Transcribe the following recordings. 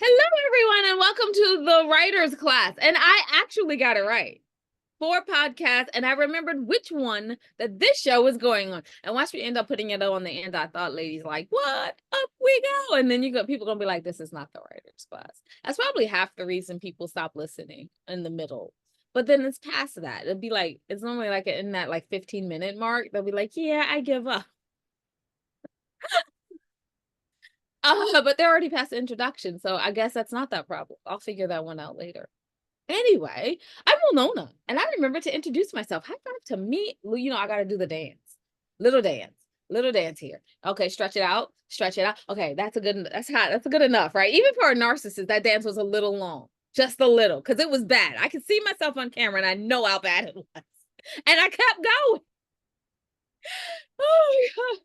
Hello, everyone, and welcome to the writer's class. And I actually got it right. 4 podcasts, and I remembered which one that this show was going on. And once we end up putting it on the end, I thought, ladies, like, what? Up we go. And then people gonna be like, this is not the writer's class. That's probably half the reason people stop listening in the middle. But then it's past that. It'd be like, it's normally like in that like 15-minute mark. They'll be like, yeah, I give up. But they're already past the introduction, so I guess that's not that problem. I'll figure that one out later. Anyway, I'm Winona, and I remember to introduce myself. High five to me. I got to do the dance. Little dance here. Okay, stretch it out, stretch it out. Okay, that's hot. That's good enough, right? Even for a narcissist, that dance was a little long, just a little, because it was bad. I could see myself on camera, and I know how bad it was. And I kept going. Oh my God.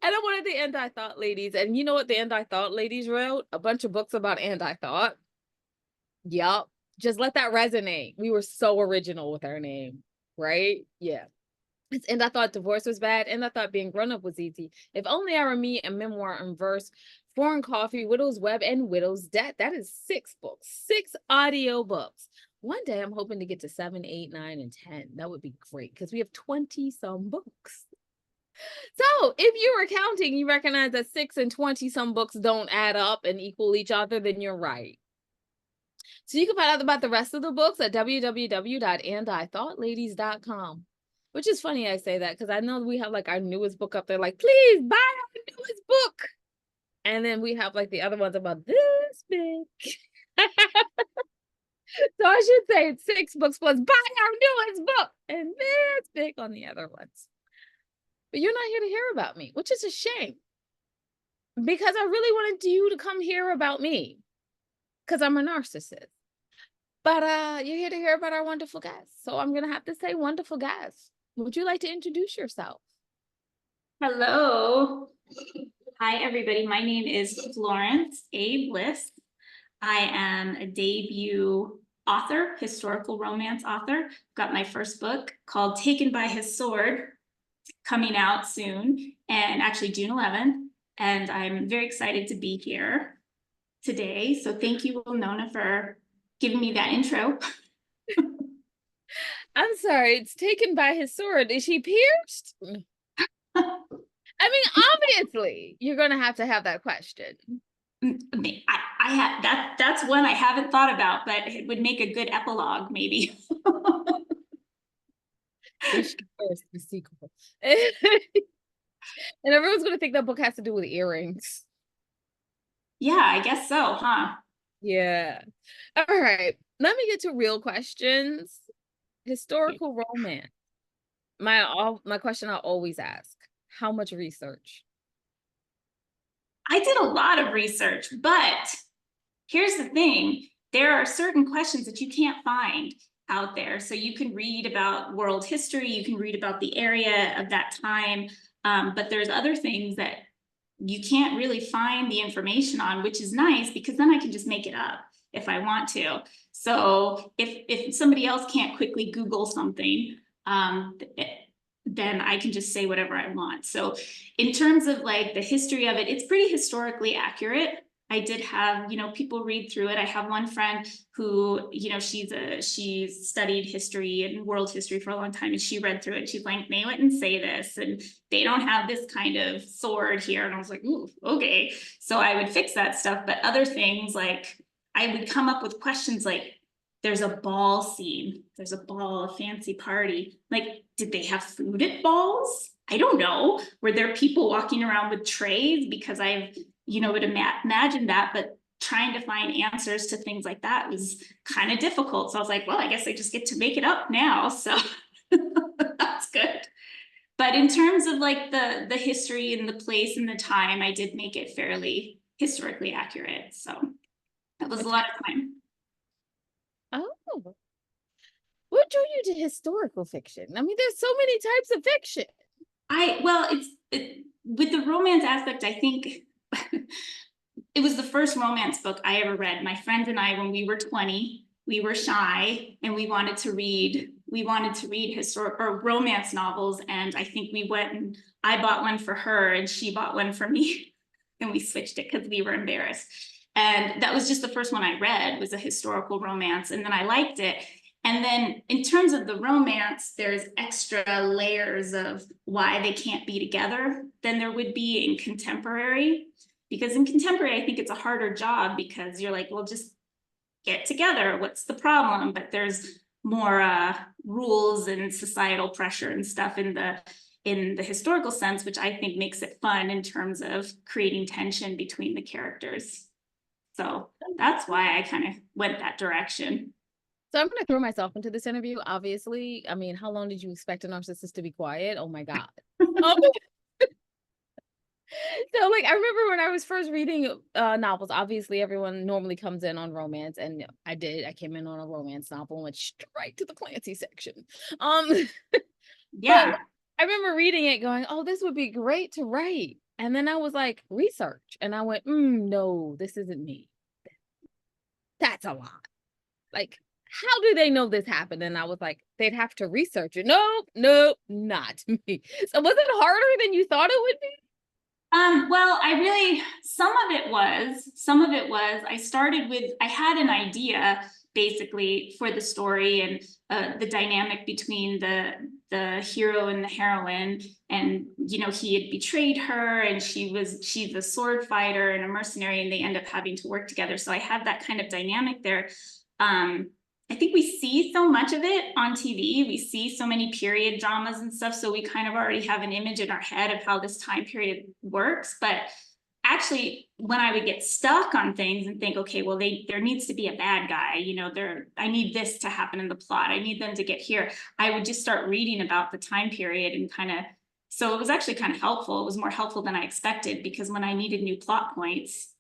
And I wanted the And I Thought ladies. And you know what the And I Thought ladies wrote? A bunch of books about And I Thought. Yup. Just let that resonate. We were so original with our name, right? Yeah. And I thought divorce was bad. And I thought being grown up was easy. If only I were me, a memoir in verse, Foreign Coffee, Widow's Web, and Widow's Debt. That is 6 books, 6 audio books. One day I'm hoping to get to 7, 8, 9, and 10. That would be great because we have 20 some books. So if you were counting, you recognize that 6 and 20 some books don't add up and equal each other, then you're right. So you can find out about the rest of the books at www.andithoughtLadies.com. Which is funny I say that because I know we have like our newest book up there, like, please buy our newest book. And then we have like the other ones about this big. So I should say it's 6 books plus buy our newest book and this big on the other ones. But you're not here to hear about me, which is a shame. Because I really wanted you to come hear about me. Because I'm a narcissist. But you're here to hear about our wonderful guests. So I'm going to have to say wonderful guests. Would you like to introduce yourself? Hello. Hi, everybody. My name is Florence A. Bliss. I am a debut author, historical romance author. Got my first book called Taken by His Sword coming out soon, and actually June 11th. And I'm very excited to be here today. So thank you, Winona, for giving me that intro. I'm sorry, it's Taken by His Sword. Is she pierced? I mean, obviously, you're going to have that question. I have that's one I haven't thought about, but it would make a good epilogue, maybe. The sequel. And everyone's going to think that book has to do with earrings. Yeah, I guess so, huh? Yeah. All right. Let me get to real questions. Historical romance. My question I always ask, how much research? I did a lot of research, but here's the thing. There are certain questions that you can't find out there. So you can read about world history, you can read about the area of that time, but there's other things that you can't really find the information on, which is nice because then I can just make it up if I want to. So if somebody else can't quickly Google something, then I can just say whatever I want. So in terms of like the history of it, it's pretty historically accurate. I did have, people read through it. I have one friend who, she's studied history and world history for a long time, and she read through it. She's like, they wouldn't say this, and they don't have this kind of sword here. And I was like, ooh, okay. So I would fix that stuff. But other things, like I would come up with questions like, there's a ball scene. There's a ball, a fancy party. Like, did they have food at balls? I don't know. Were there people walking around with trays? Because would imagine that, but trying to find answers to things like that was kind of difficult. So I was like, well, I guess I just get to make it up now. So that's good. But in terms of like the history and the place and the time, I did make it fairly historically accurate. So that was a lot of time. Oh, what drew you to historical fiction? I mean, there's so many types of fiction. With the romance aspect, I think it was the first romance book I ever read. My friend and I, when we were 20, we were shy and we wanted to read historic or romance novels. And I think we went and I bought one for her and she bought one for me and we switched it because we were embarrassed. And that was just the first one I read, was a historical romance, and then I liked it. And then in terms of the romance, there's extra layers of why they can't be together than there would be in contemporary. Because in contemporary, I think it's a harder job because you're like, well, just get together. What's the problem? But there's more rules and societal pressure and stuff in the historical sense, which I think makes it fun in terms of creating tension between the characters. So that's why I kind of went that direction. So I'm going to throw myself into this interview. Obviously, I mean, how long did you expect a narcissist to be quiet? Oh my God. Um, so like I remember when I was first reading novels, obviously everyone normally comes in on romance, and I did. I came in on a romance novel and went straight to the Clancy section. Um but Yeah. I remember reading it going, "Oh, this would be great to write." And then I was like, "Research." And I went, "No, this isn't me. That's a lot." Like, how do they know this happened? And I was like, they'd have to research it. Nope, nope, not me. So was it harder than you thought it would be? Well, some of it was, I started with, I had an idea basically for the story and the dynamic between the hero and the heroine. And, you know, he had betrayed her and she's a sword fighter and a mercenary, and they end up having to work together. So I had that kind of dynamic there. I think we see so much of it on TV. We see so many period dramas and stuff. So we kind of already have an image in our head of how this time period works. But actually, when I would get stuck on things and think, okay, well, there needs to be a bad guy, you know, I need this to happen in the plot. I need them to get here. I would just start reading about the time period and kind of, so it was actually kind of helpful. It was more helpful than I expected, because when I needed new plot points,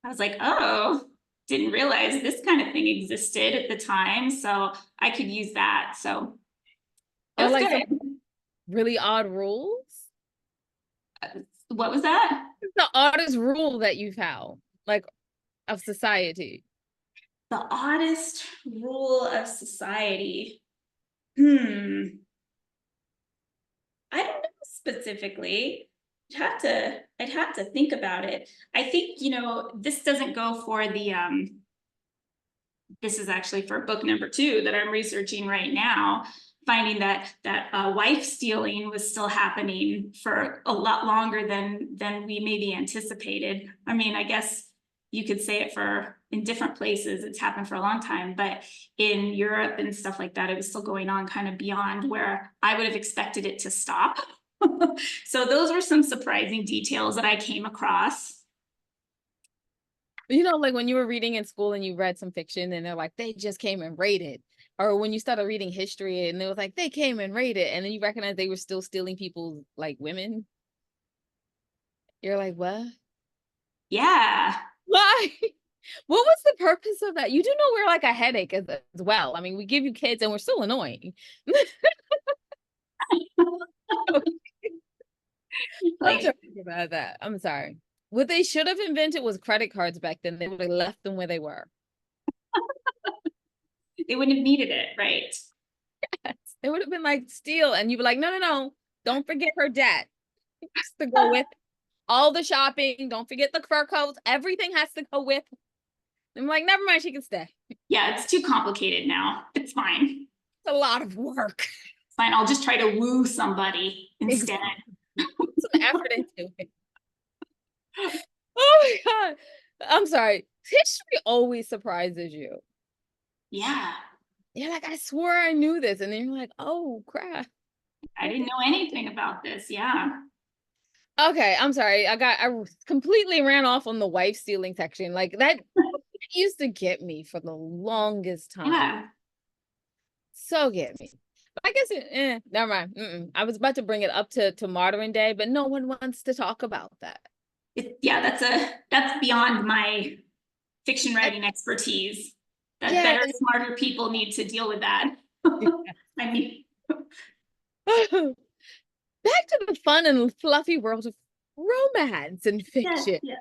I was like, oh, didn't realize this kind of thing existed at the time. So I could use that. So it Or was like some good. really odd rules? What was that? The oddest rule that you found, like of society. The oddest rule of society. I don't know specifically. I'd have to think about it. I think, you know, this doesn't go for the this is actually for book number 2 that I'm researching right now, finding that wife stealing was still happening for a lot longer than we maybe anticipated. I mean, I guess you could say it for in different places, it's happened for a long time, but in Europe and stuff like that, it was still going on kind of beyond where I would have expected it to stop. So those were some surprising details that I came across. You know, like when you were reading in school and you read some fiction and they're like, they just came and raided. Or when you started reading history and it was like, they came and raided. And then you recognize they were still stealing people's like women. You're like, what? Yeah. Why? What was the purpose of that? You do know we're like a headache as well. I mean, we give you kids and we're still annoying. I'm Like, joking about that. I'm sorry. What they should have invented was credit cards back then. They would have left them where they were. they wouldn't have needed it, right? It would have been like steal, and you'd be like, no, no, no, don't forget her debt. Has to go with all the shopping. Don't forget the fur coats. Everything has to go with. I'm like, never mind, she can stay. Yeah, it's too complicated now. It's fine. It's a lot of work. It's fine. I'll just try to woo somebody instead. Some effort into it. Oh my God. I'm sorry. History always surprises you. Yeah. You're like, I swore I knew this. And then you're like, oh crap. I didn't know anything about this. Yeah. Okay, I'm sorry. I completely ran off on the wife stealing section. Like that used to get me for the longest time. Yeah. So get me. But I guess never mind. I was about to bring it up to modern day, but no one wants to talk about that. Yeah, that's beyond my fiction writing expertise. That Yeah. better, smarter people need to deal with that. I mean, Back to the fun and fluffy world of romance and yes, fiction. yes.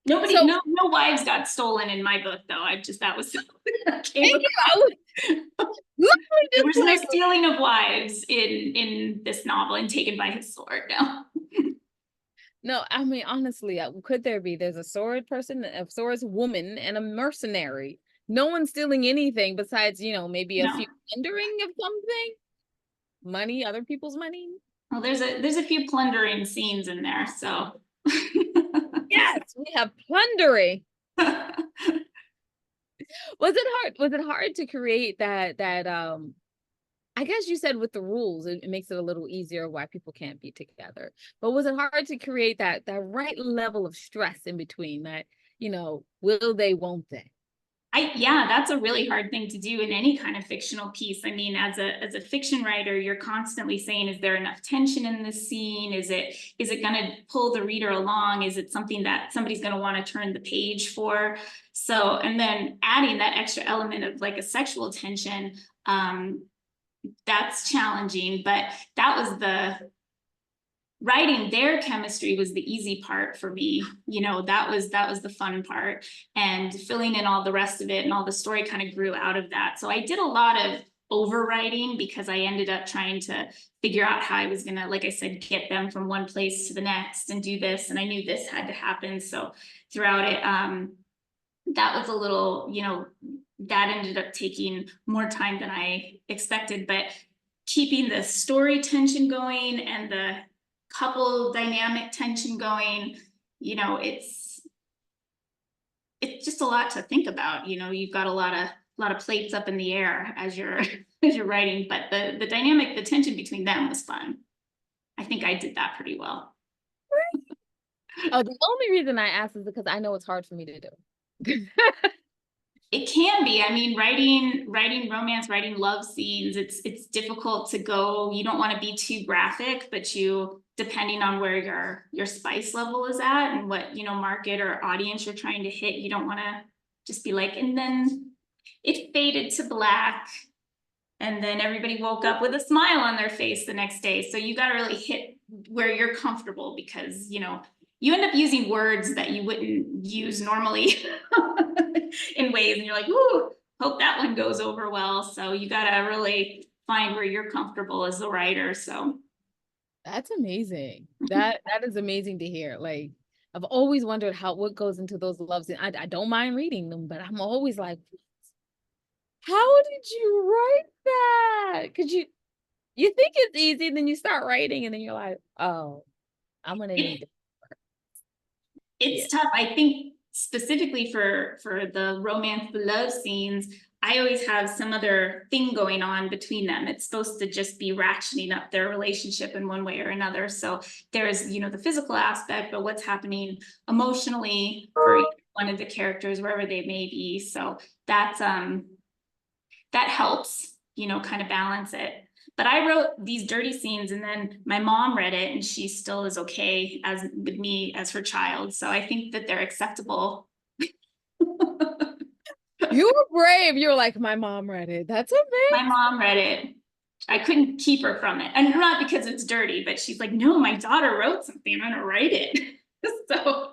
So No wives got stolen in my book, though. That was that came thank across. you. Literally There just was no like stealing of wives in this novel and taken by his sword. No. No, I mean, honestly, could there be? There's a sword person, a swords woman, and a mercenary. No one's stealing anything besides, maybe a few No. plundering of something, money, other people's money. Well, there's a few plundering scenes in there, so. Yes, we have plundering. Was it hard? Was it hard to create that? I guess you said with the rules, it makes it a little easier why people can't be together. But was it hard to create that right level of stress in between that, will they, won't they? Yeah, that's a really hard thing to do in any kind of fictional piece. I mean, as a fiction writer, you're constantly saying, is there enough tension in this scene? Is it going to pull the reader along? Is it something that somebody's going to want to turn the page for? So, and then adding that extra element of like a sexual tension, that's challenging. But that was writing their chemistry was the easy part for me. That was the fun part, and filling in all the rest of it, and all the story kind of grew out of that. So I did a lot of overwriting because I ended up trying to figure out how I was gonna, like I said, get them from one place to the next and do this, and I knew this had to happen. So throughout it, that was a little, that ended up taking more time than I expected, but keeping the story tension going and the couple dynamic tension going, it's just a lot to think about. You've got a lot of plates up in the air as you're as you're writing, but the dynamic, the tension between them was fun. I think I did that pretty well. Oh, the only reason I asked is because I know it's hard for me to do. It can be. I mean, writing romance, writing love scenes, it's difficult to go. You don't want to be too graphic, but depending on where your spice level is at and what, market or audience you're trying to hit, you don't want to just be like, and then it faded to black, and then everybody woke up with a smile on their face the next day. So you got to really hit where you're comfortable, because you end up using words that you wouldn't use normally in ways, and you're like, ooh, hope that one goes over well. So you got to really find where you're comfortable as a writer. So That's amazing. That is amazing to hear. Like, I've always wondered what goes into those love scenes. I don't mind reading them, but I'm always like, how did you write that? Because you think it's easy, then you start writing, and then you're like, oh, I'm gonna need it's yeah. tough. I think specifically for the romance below scenes, I always have some other thing going on between them. It's supposed to just be ratcheting up their relationship in one way or another. So there's, the physical aspect, but what's happening emotionally for one of the characters, wherever they may be. So that's that helps, kind of balance it. But I wrote these dirty scenes, and then my mom read it, and she still is okay as with me as her child. So I think that they're acceptable. You were brave. You were like, my mom read it. That's My amazing. mom read it. I couldn't keep her from it. And not because it's dirty, but she's like, no, my daughter wrote something, I'm gonna write it. So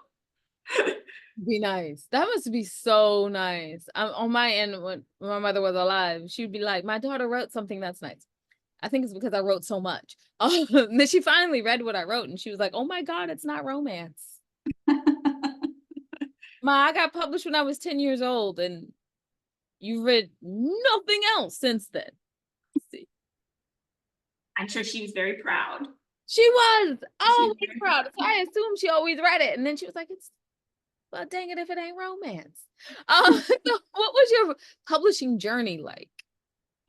Be nice. That must be so nice. On my end, when my mother was alive, she'd be like, my daughter wrote something that's nice. I think it's because I wrote so much. Then she finally read what I wrote, and she was like, oh my God, it's not romance. I got published when I was 10 years old, and you read nothing else since then. See. I'm sure she was very proud. She was always proud. So I assumed she always read it. And then she was like, well, dang it, if it ain't romance. So what was your publishing journey like?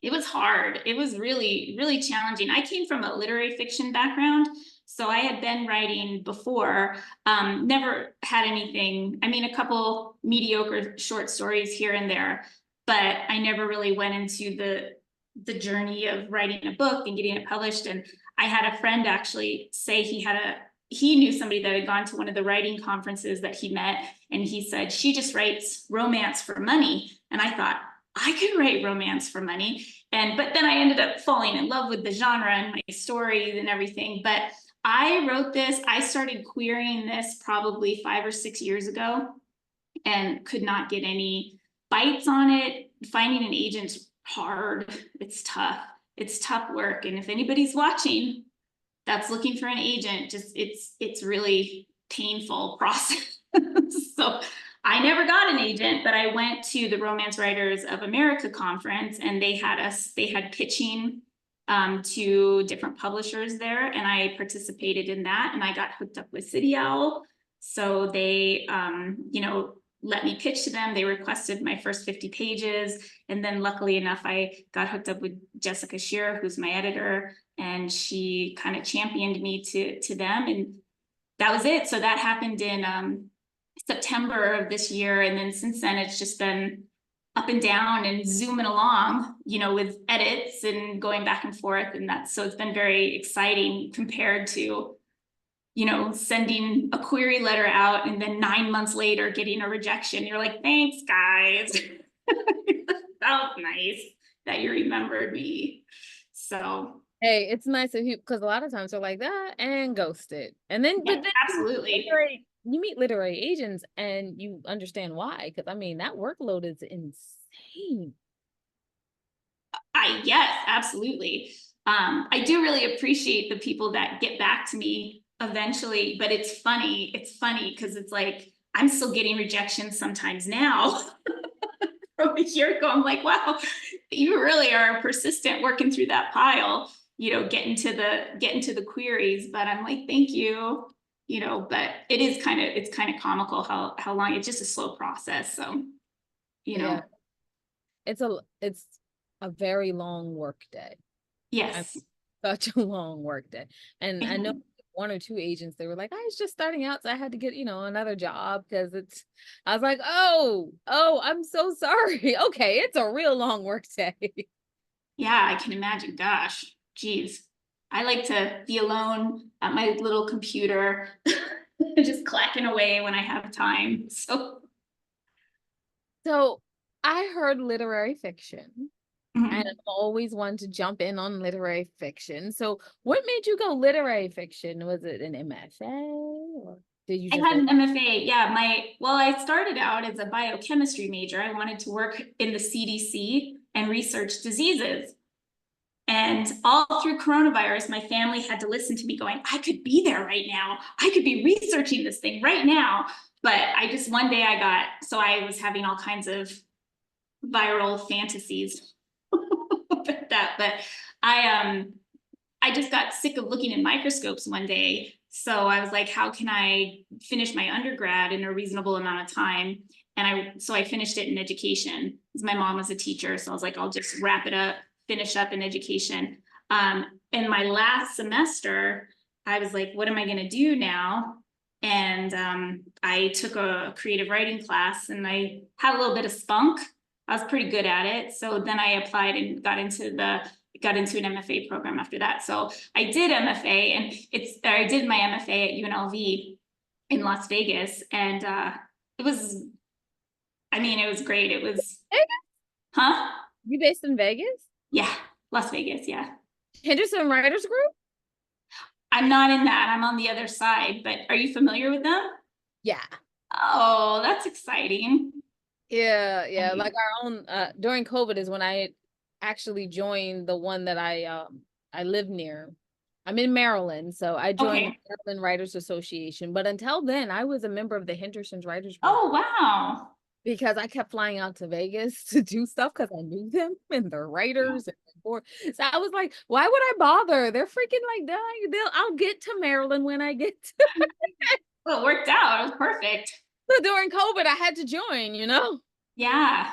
It was hard. It was really, really challenging. I came from a literary fiction background, so I had been writing before, never had anything. I mean, a couple mediocre short stories here and there, but I never really went into the journey of writing a book and getting it published. And I had a friend actually say he knew somebody that had gone to one of the writing conferences that he met, and he said, she just writes romance for money. And I thought, I could write romance for money. But then I ended up falling in love with the genre and my stories and everything. But I wrote this, I started querying this probably 5 or 6 years ago, and could not get any bites on it. Finding an agent's hard. It's tough. It's tough work. And if anybody's watching that's looking for an agent, just it's really painful process. So I never got an agent, but I went to the Romance Writers of America conference, and they had pitching to different publishers there, and I participated in that, and I got hooked up with City Owl. So they, let me pitch to them. They requested my first 50 pages. And then luckily enough, I got hooked up with Jessica Shearer, who's my editor, and she kind of championed me to them. And that was it. So that happened in September of this year. And then since then, it's just been up and down and zooming along, with edits and going back and forth. And so it's been very exciting compared to, sending a query letter out and then 9 months later getting a rejection. You're like, thanks, guys. That was nice that you remembered me. So hey, it's nice of you, because a lot of times they're like that and ghosted. And then, yeah, but then absolutely. you meet literary agents and you understand why. Because I mean, that workload is insane. Yes, absolutely. I do really appreciate the people that get back to me eventually, but it's funny because it's like I'm still getting rejections sometimes now. From a year ago, I'm like, wow, you really are persistent working through that pile, getting to the queries. But I'm like, thank you, but it's kind of comical how long it's just a slow process. So, Yeah, it's a very long work day. yes. Such a long work day. And I know one or two agents, they were like, I was just starting out, so I had to get, another job because I was like, oh, I'm so sorry. Okay, it's a real long work day. Yeah, I can imagine. Gosh, geez. I like to be alone at my little computer, just clacking away when I have time. So I heard literary fiction. And Mhm. I've always wanted to jump in on literary fiction. So what made you go literary fiction? Was it an MFA or did you I just had go? an MFA. Yeah, I started out as a biochemistry major. I wanted to work in the CDC and research diseases. And all through coronavirus, my family had to listen to me going, I could be there right now. I could be researching this thing right now. But one day I was having all kinds of viral fantasies about that. But I just got sick of looking in microscopes one day. So I was like, how can I finish my undergrad in a reasonable amount of time? And I finished it in education because my mom was a teacher. So I was like, I'll just wrap it up, finish up in education. In my last semester, I was like, what am I going to do now? And I took a creative writing class and I had a little bit of spunk. I was pretty good at it. So then I applied and got into an MFA program after that. So I did MFA and I did my MFA at UNLV in Las Vegas. And it was great. It was, Vegas? huh? You based in Vegas? Yeah, Las Vegas, yeah. Henderson Writers Group? I'm not in that. I'm on the other side, but are you familiar with them? Yeah. Oh, that's exciting. Yeah. Like our own during COVID is when I actually joined the one that I live near. I'm in Maryland, so I joined Okay. the Maryland Writers Association. But until then, I was a member of the Henderson's Writers Group Oh, wow. because I kept flying out to Vegas to do stuff because I knew them and their writers and their board. So I was like, why would I bother? They're freaking like, I'll get to Maryland when I get to. Well, it worked out. It was perfect. So during COVID, I had to join. Yeah.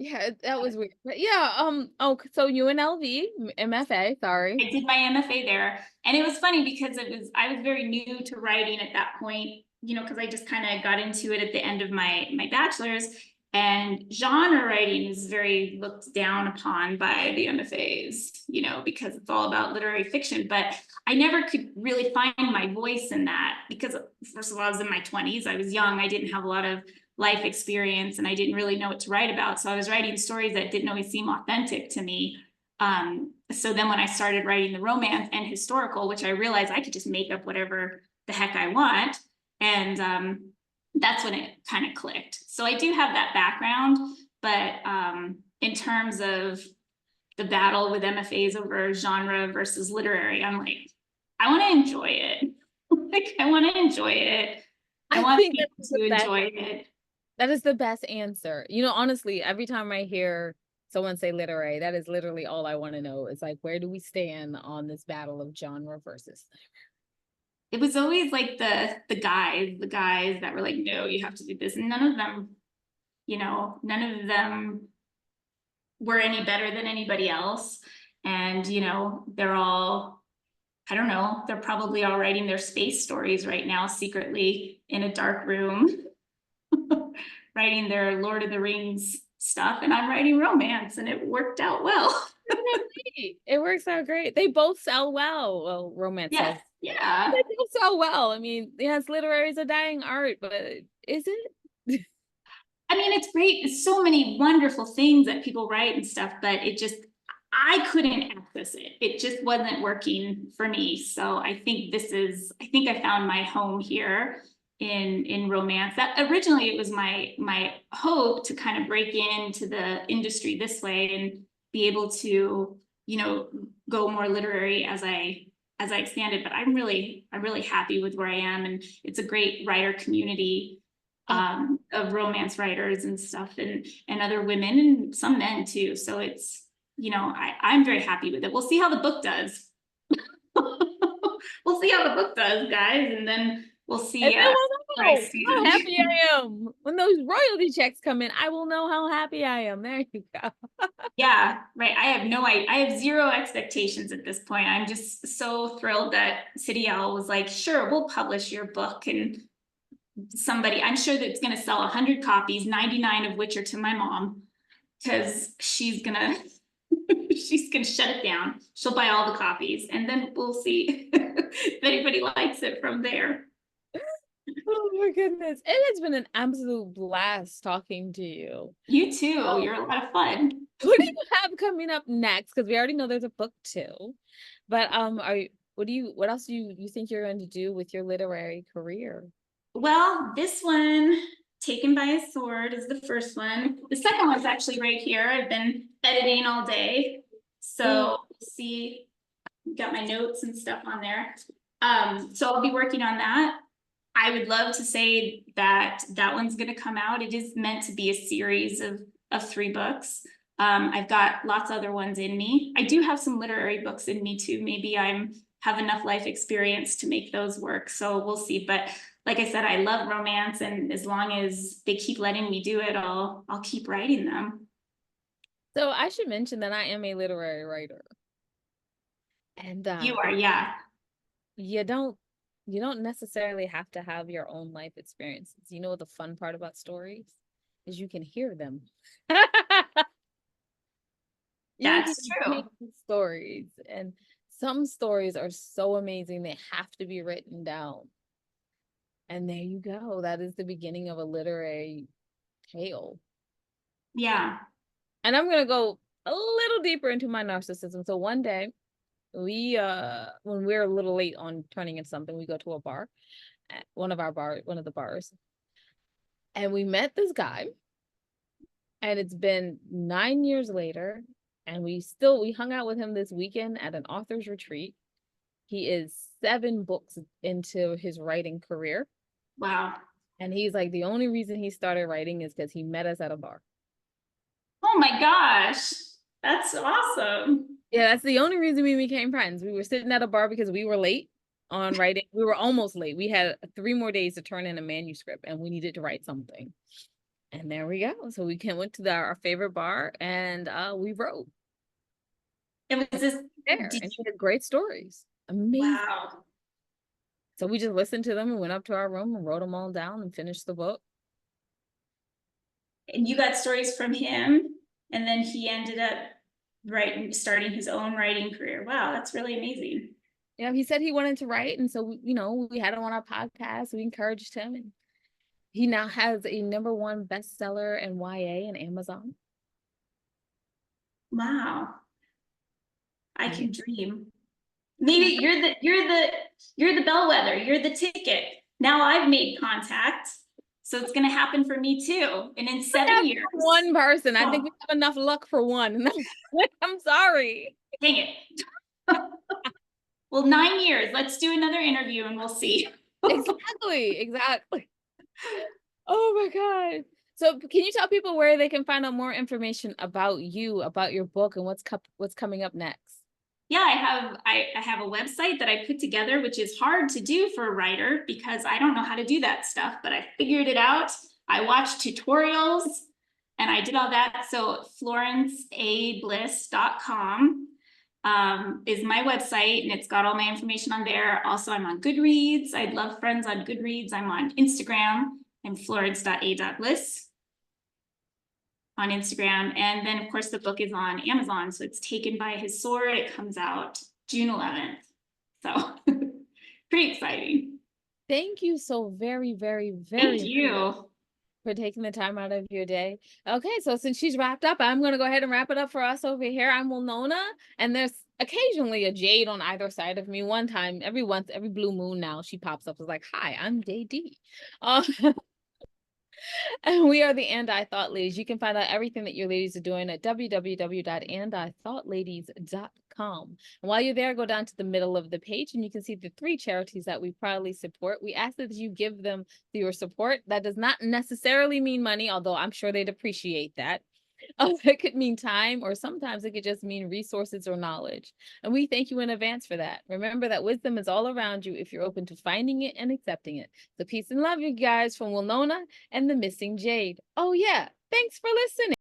Yeah, that was weird. But yeah, oh, so UNLV, MFA, sorry. I did my MFA there. And it was funny because I was very new to writing at that point, because I just kind of got into it at the end of my bachelor's. And genre writing is very looked down upon by the MFAs, because it's all about literary fiction. But I never could really find my voice in that because, first of all, I was in my 20s. I was young. I didn't have a lot of life experience and I didn't really know what to write about. So I was writing stories that didn't always seem authentic to me. So then when I started writing the romance and historical, which I realized I could just make up whatever the heck I want. And that's when it kind of clicked. So I do have that background, but in terms of the battle with MFAs over genre versus literary, I'm like, I want to enjoy it. Like, I want to enjoy it. I I want think people that's the to best. enjoy it. That is the best answer. You know, honestly, every time I hear someone say literary, that is literally all I want to know. It's like, where do we stand on this battle of genre versus? It was always like the guys that were like, no, you have to do this. And none of them, none of them were any better than anybody else. And, they're all, I don't know, they're probably all writing their space stories right now, secretly in a dark room, writing their Lord of the Rings stuff. And I'm writing romance, and it worked out well. It works out great. They both sell well. Well, romance Yes. sells. Yeah. They both sell well. I mean, yes, literary is a dying art, but is it? I mean, it's great. It's so many wonderful things that people write and stuff, but I couldn't access it. It just wasn't working for me. So I think I found my home here in romance. That originally it was my hope to kind of break into the industry this way and be able to, go more literary as I expanded. But I'm really happy with where I am, and it's a great writer community of romance writers and stuff, and other women and some men too. So it's, I'm very happy with it. We'll see how the book does. We'll see how the book does, guys, and then we'll And see then where we'll I know how stand. happy I am. When those royalty checks come in, I will know how happy I am. There you go. Yeah, right. I have zero expectations at this point. I'm just so thrilled that City Owl was like, sure, we'll publish your book. And I'm sure that it's going to sell 100 copies, 99 of which are to my mom, because she's gonna shut it down. She'll buy all the copies, and then we'll see if anybody likes it from there. Oh my goodness. It has been an absolute blast talking to you. You too. You're a lot of fun. What do you have coming up next? Because we already know there's a book too. But what else do you think you're going to do with your literary career? Well, this one, Taken by a Sword, is the first one. The second one's actually right here. I've been editing all day. So see, got my notes and stuff on there. So I'll be working on that. I would love to say that one's going to come out. It is meant to be a series of 3 books. I've got lots of other ones in me. I do have some literary books in me too. Maybe have enough life experience to make those work. So we'll see. But like I said, I love romance, and as long as they keep letting me do it, I'll keep writing them. So I should mention that I am a literary writer. And You are, yeah. you don't necessarily have to have your own life experiences. You know what the fun part about stories is? You can hear them. That's true. Stories, and some stories are so amazing they have to be written down. And there you go. That is the beginning of a literary tale. Yeah. And I'm gonna go a little deeper into my narcissism. So one day when we're a little late on turning into something, we go to a bar, one of the bars, and we met this guy, and it's been 9 years later, and we hung out with him this weekend at an author's retreat. He is 7 books into his writing career. Wow. And he's like, the only reason he started writing is because he met us at a bar. Oh my gosh. That's awesome. Yeah, that's the only reason we became friends. We were sitting at a bar because we were late on writing. We were almost late. We had 3 more days to turn in a manuscript, and we needed to write something. And there we go. So we went to our favorite bar, and we wrote. It was just there, and she had great stories. Amazing. Wow. So we just listened to them and went up to our room and wrote them all down and finished the book. And you got stories from him, and then he ended up starting his own writing career. Wow, that's really amazing. Yeah, he said he wanted to write, and so we had him on our podcast. We encouraged him, and he now has a #1 bestseller in YA and Amazon. Wow. I can dream. Maybe you're the bellwether, you're the ticket. Now I've made contact, so it's gonna happen for me too. And in 7 years. One person. I think we have enough luck for one. I'm sorry. Dang it. Well, 9 years. Let's do another interview and we'll see. Exactly, exactly. Oh my God. So can you tell people where they can find out more information about you, about your book, and what's coming up next? Yeah, I have a website that I put together, which is hard to do for a writer because I don't know how to do that stuff, but I figured it out. I watched tutorials and I did all that. So florenceabliss.com is my website, and it's got all my information on there. Also, I'm on Goodreads. I'd love friends on Goodreads. I'm on Instagram. I'm florence.a.bliss on Instagram. And then, of course, the book is on Amazon. So it's Taken by His Sword. It comes out June 11th. So pretty exciting. Thank you so very, very, Thank very much you. for taking the time out of your day. Okay, so since she's wrapped up, I'm going to go ahead and wrap it up for us over here. I'm Winona, and there's occasionally a Jade on either side of me. One time, every blue moon now, she pops up as like, "Hi, I'm JD." Uh, and we are the And I Thought Ladies. You can find out everything that your ladies are doing at www.andithoughladies.com. And while you're there, go down to the middle of the page and you can see the 3 charities that we proudly support. We ask that you give them your support. That does not necessarily mean money, although I'm sure they'd appreciate that. It could mean time, or sometimes it could just mean resources or knowledge. And we thank you in advance for that. Remember that wisdom is all around you if you're open to finding it and accepting it. So peace and love, you guys, from Winona and the Missing Jade. Oh, yeah. Thanks for listening.